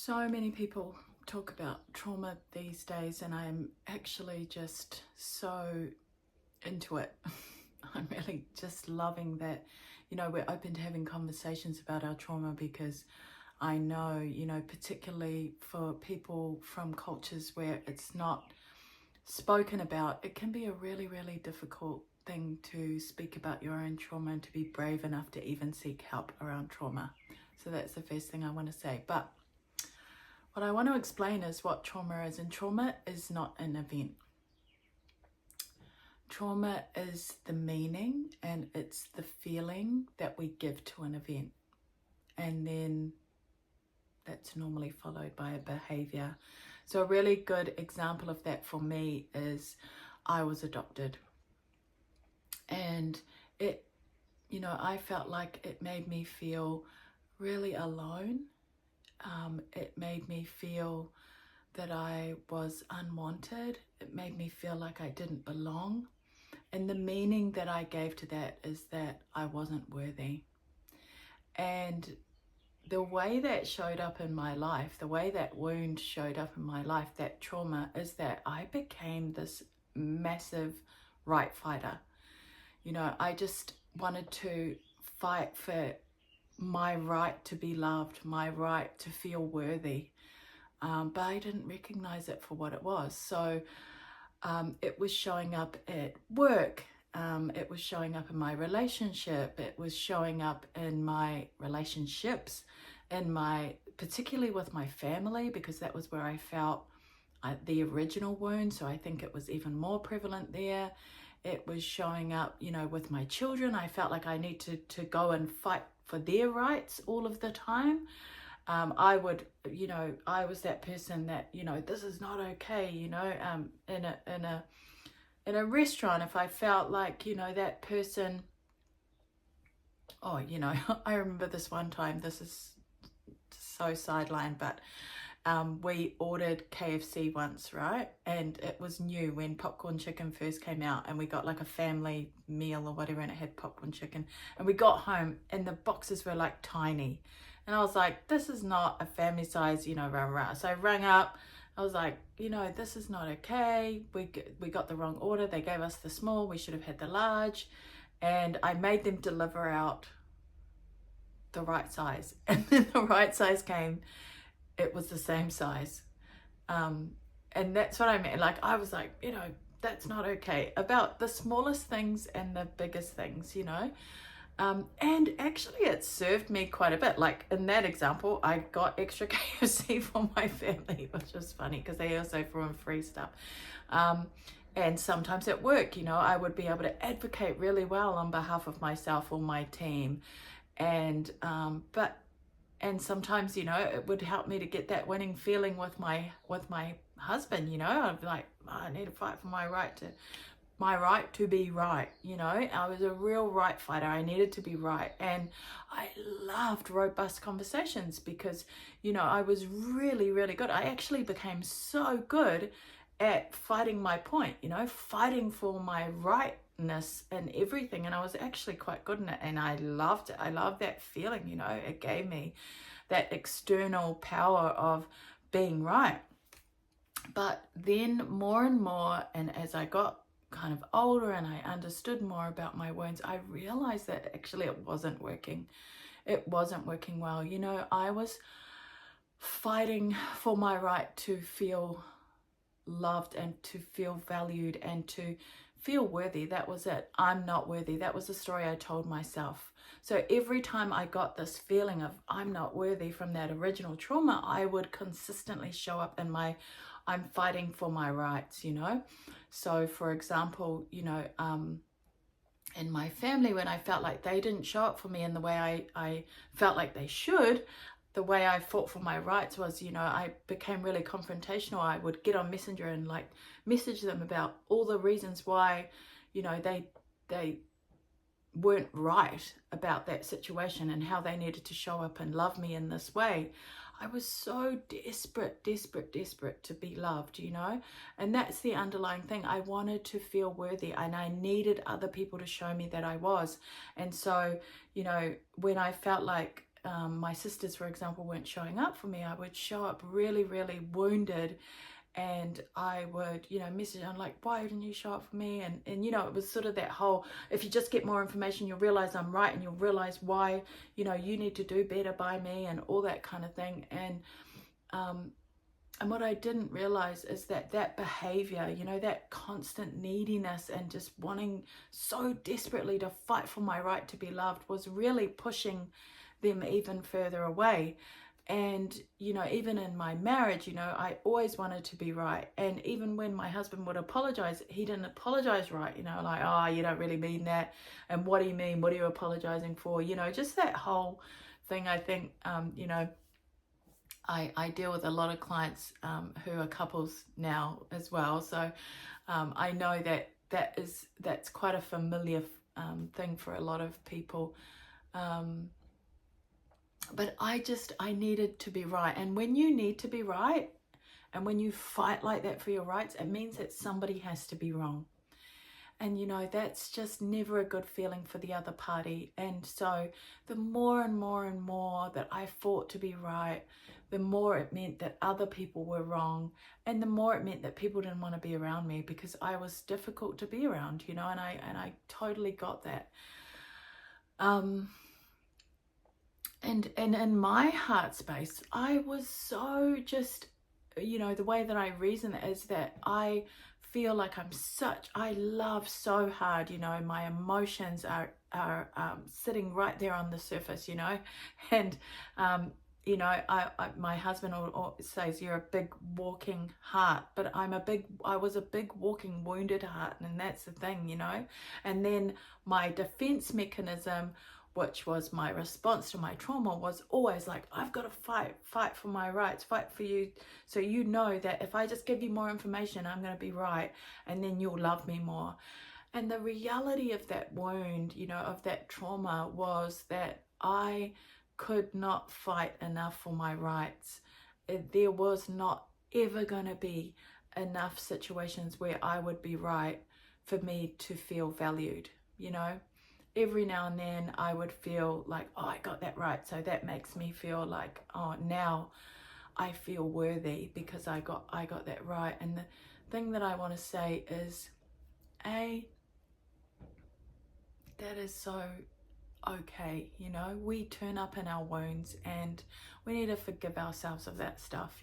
So many people talk about trauma these days, and I'm actually just so into it. I'm really just loving that, we're open to having conversations about our trauma, because I know, particularly for people from cultures where it's not spoken about, it can be a really, really difficult thing to speak about your own trauma and to be brave enough to even seek help around trauma. So that's the first thing I want to say. But what I want to explain is what trauma is, and trauma is not an event. Trauma is the meaning and it's the feeling that we give to an event. And then that's normally followed by a behavior. So a really good example of that for me is I was adopted. And I felt like it made me feel really alone. It made me feel that I was unwanted. It made me feel like I didn't belong. And the meaning that I gave to that is that I wasn't worthy. And the way that showed up in my life, the way that wound showed up in my life, that trauma, is that I became this massive right fighter. I just wanted to fight for my right to be loved, my right to feel worthy. But I didn't recognize it for what it was. So it was showing up at work. It was showing up in my relationship. It was showing up in my relationships, particularly with my family, because that was where I felt the original wound. So I think it was even more prevalent there. It was showing up, with my children. I felt like I need to go and fight for their rights all of the time. I was that person that, this is not okay, in a restaurant, if I felt like, that person, I remember this one time, this is so sidelined, but we ordered KFC once, right? And it was new when popcorn chicken first came out, and we got like a family meal or whatever, and it had popcorn chicken, and we got home and the boxes were like tiny. And I was like, this is not a family size, rah. So I rang up. I was like, this is not okay. We got the wrong order. They gave us the small. We should have had the large. And I made them deliver out the right size. And then the right size came. It was the same size. And that's what I meant. Like, I was like, that's not okay. About the smallest things and the biggest things, and actually it served me quite a bit. Like in that example, I got extra KFC for my family, which was funny because they also threw in free stuff. And sometimes at work, I would be able to advocate really well on behalf of myself or my team. And sometimes, it would help me to get that winning feeling with my husband, I'd be like, I need to fight for my right to be right. I was a real right fighter. I needed to be right. And I loved robust conversations because, I was really, really good. I actually became so good at fighting my point, fighting for my rightness and everything. And I was actually quite good in it. And I loved it. I loved that feeling, it gave me that external power of being right. But then more and more, and as I got kind of older and I understood more about my wounds, I realized that actually it wasn't working. It wasn't working well. I was fighting for my right to feel loved and to feel valued and to feel worthy. That was it. I'm not worthy. That was the story I told myself. So every time I got this feeling of I'm not worthy from that original trauma, I would consistently show up in I'm fighting for my rights, So for example, in my family, when I felt like they didn't show up for me in the way I felt like they should, the way I fought for my rights was, I became really confrontational. I would get on Messenger and like message them about all the reasons why, they weren't right about that situation and how they needed to show up and love me in this way. I was so desperate to be loved, and that's the underlying thing. I wanted to feel worthy and I needed other people to show me that I was. And so, when I felt like my sisters, for example, weren't showing up for me, I would show up really, really wounded, and I would, message, I'm like, why didn't you show up for me? And it was sort of that whole, if you just get more information, you'll realize I'm right, and you'll realize why, you need to do better by me, and all that kind of thing. And what I didn't realize is that behavior, that constant neediness and just wanting so desperately to fight for my right to be loved, was really pushing them even further away. And, even in my marriage, I always wanted to be right. And even when my husband would apologize, he didn't apologize right, like, oh, you don't really mean that. And what do you mean? What are you apologizing for? Just that whole thing. I think, I deal with a lot of clients who are couples now as well. So I know that's quite a familiar thing for a lot of people. But I needed to be right. And when you need to be right, and when you fight like that for your rights, it means that somebody has to be wrong. And, that's just never a good feeling for the other party. And so the more and more and more that I fought to be right, the more it meant that other people were wrong. And the more it meant that people didn't want to be around me, because I was difficult to be around, and I totally got that. And in my heart space, I was so just, the way that I reason is that I feel like I love so hard, my emotions are sitting right there on the surface, and, my husband says you're a big walking heart, but I was a big walking wounded heart, and that's the thing, and then my defense mechanism, which was my response to my trauma, was always like, I've got to fight for my rights, fight for you, so that if I just give you more information, I'm going to be right, and then you'll love me more. And the reality of that wound, of that trauma, was that I could not fight enough for my rights. There was not ever going to be enough situations where I would be right for me to feel valued, Every now and then I would feel like, oh, I got that right. So that makes me feel like, oh, now I feel worthy because I got that right. And the thing that I want to say is, that is so okay. We turn up in our wounds, and we need to forgive ourselves of that stuff.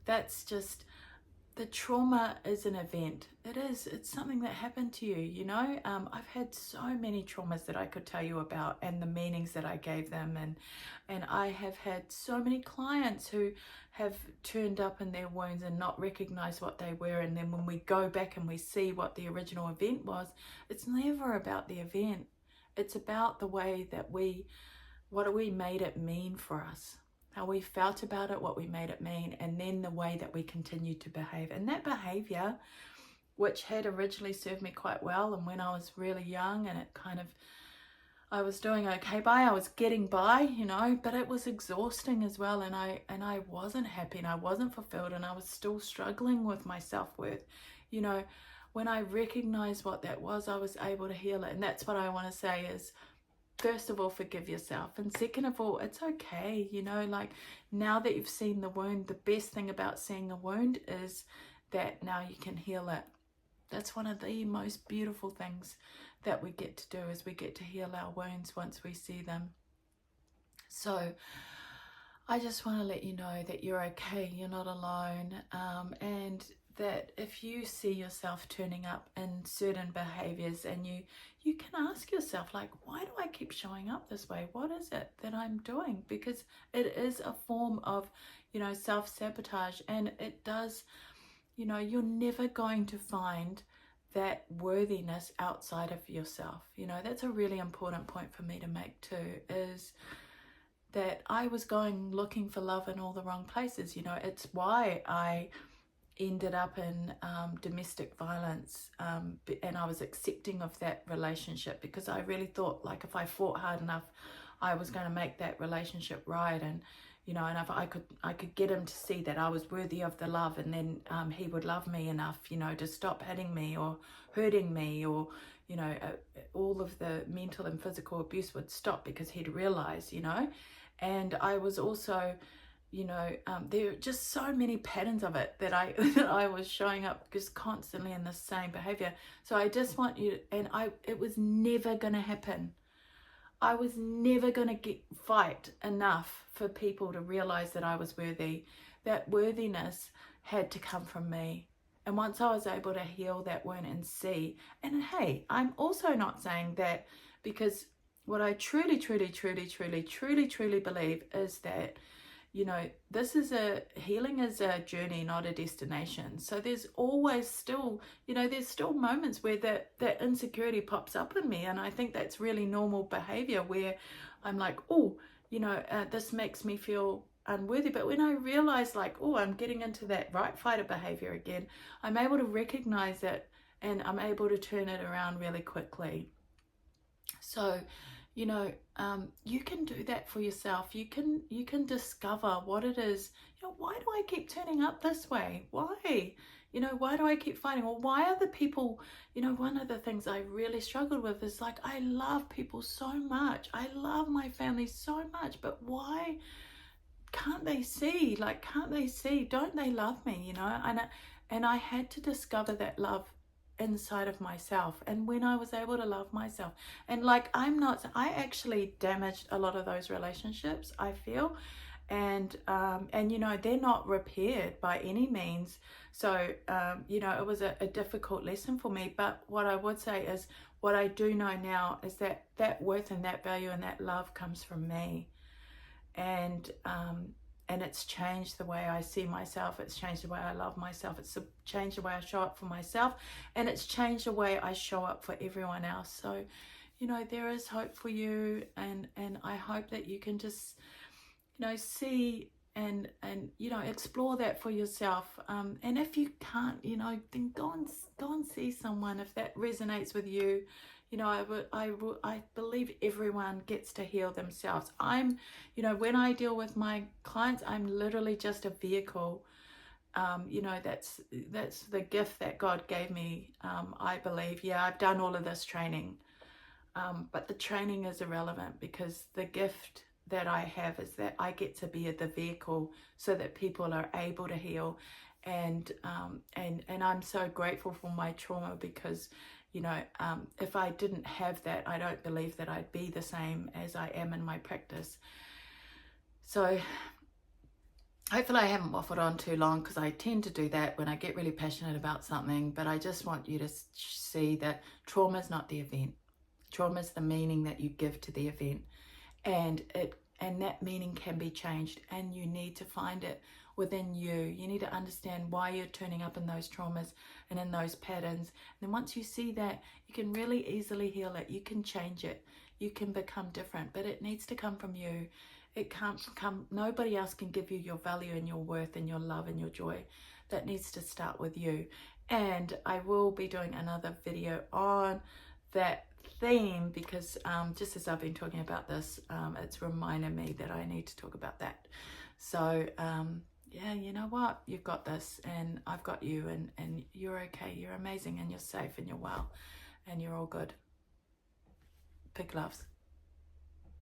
That's just, the trauma is an event. It's something that happened to you, I've had so many traumas that I could tell you about, and the meanings that I gave them. And I have had so many clients who have turned up in their wounds and not recognized what they were. And then when we go back and we see what the original event was, it's never about the event. It's about the way that what we made it mean for us. How we felt about it, what we made it mean, and then the way that we continued to behave. And that behavior, which had originally served me quite well, and when I was really young, and I was doing okay I was getting by, but it was exhausting as well, and I wasn't happy, and I wasn't fulfilled, and I was still struggling with my self-worth. When I recognized what that was, I was able to heal it. And that's what I want to say is, first of all, forgive yourself. And second of all, it's okay. Like, now that you've seen the wound, the best thing about seeing a wound is that now you can heal it. That's one of the most beautiful things that we get to do, is we get to heal our wounds once we see them. So I just want to let you know that you're okay. You're not alone. And that if you see yourself turning up in certain behaviors, and you can ask yourself, like, why do I keep showing up this way? What is it that I'm doing? Because it is a form of, self-sabotage, and it does, you're never going to find that worthiness outside of yourself. That's a really important point for me to make too, is that I was going looking for love in all the wrong places. It's why I ended up in domestic violence, and I was accepting of that relationship, because I really thought, like, if I fought hard enough, I was going to make that relationship right. And and if I could get him to see that I was worthy of the love, and then he would love me enough, to stop hitting me or hurting me, or all of the mental and physical abuse would stop, because he'd realize, And I was also, there are just so many patterns of it that I that I was showing up just constantly in the same behavior. So I just want you, it was never going to happen. I was never going to fight enough for people to realize that I was worthy. That worthiness had to come from me. And once I was able to heal that wound and see, and hey, I'm also not saying that, because what I truly, truly, truly, truly, truly, truly believe is that, healing is a journey, not a destination. So there's always still, there's still moments where that insecurity pops up in me. And I think that's really normal behavior, where I'm like, oh, this makes me feel unworthy. But when I realize, like, oh, I'm getting into that right fighter behavior again, I'm able to recognize it, and I'm able to turn it around really quickly. So, you can do that for yourself. You can discover what it is. Why do I keep turning up this way? Why? Why do I keep fighting? Or why are the people, one of the things I really struggled with is, like, I love people so much. I love my family so much, but why can't they see? Like, can't they see? Don't they love me? And I had to discover that love inside of myself. And when I was able to love myself, and like, I actually damaged a lot of those relationships, I feel, and they're not repaired by any means. So it was a difficult lesson for me. But what I would say is, what I do know now is that worth and that value and that love comes from me. And it's changed the way I see myself. It's changed the way I love myself. It's changed the way I show up for myself, and it's changed the way I show up for everyone else. So, there is hope for you, and I hope that you can just, see and explore that for yourself. And if you can't, then go and see someone if that resonates with you. I believe everyone gets to heal themselves. When I deal with my clients, I'm literally just a vehicle. That's the gift that God gave me. I believe, I've done all of this training, but the training is irrelevant, because the gift that I have is that I get to be the vehicle so that people are able to heal. And I'm so grateful for my trauma, because if I didn't have that, I don't believe that I'd be the same as I am in my practice. So hopefully I haven't waffled on too long, because I tend to do that when I get really passionate about something. But I just want you to see that trauma is not the event. Trauma is the meaning that you give to the event. And that meaning can be changed, and you need to find it within you. You need to understand why you're turning up in those traumas and in those patterns. And then once you see that, you can really easily heal it. You can change it. You can become different, but it needs to come from you. It can't come, nobody else can give you your value and your worth and your love and your joy. That needs to start with you. And I will be doing another video on that theme, because just as I've been talking about this, it's reminded me that I need to talk about that. So you know what, you've got this, and I've got you, and you're okay, you're amazing, and you're safe, and you're well, and you're all good. Big loves.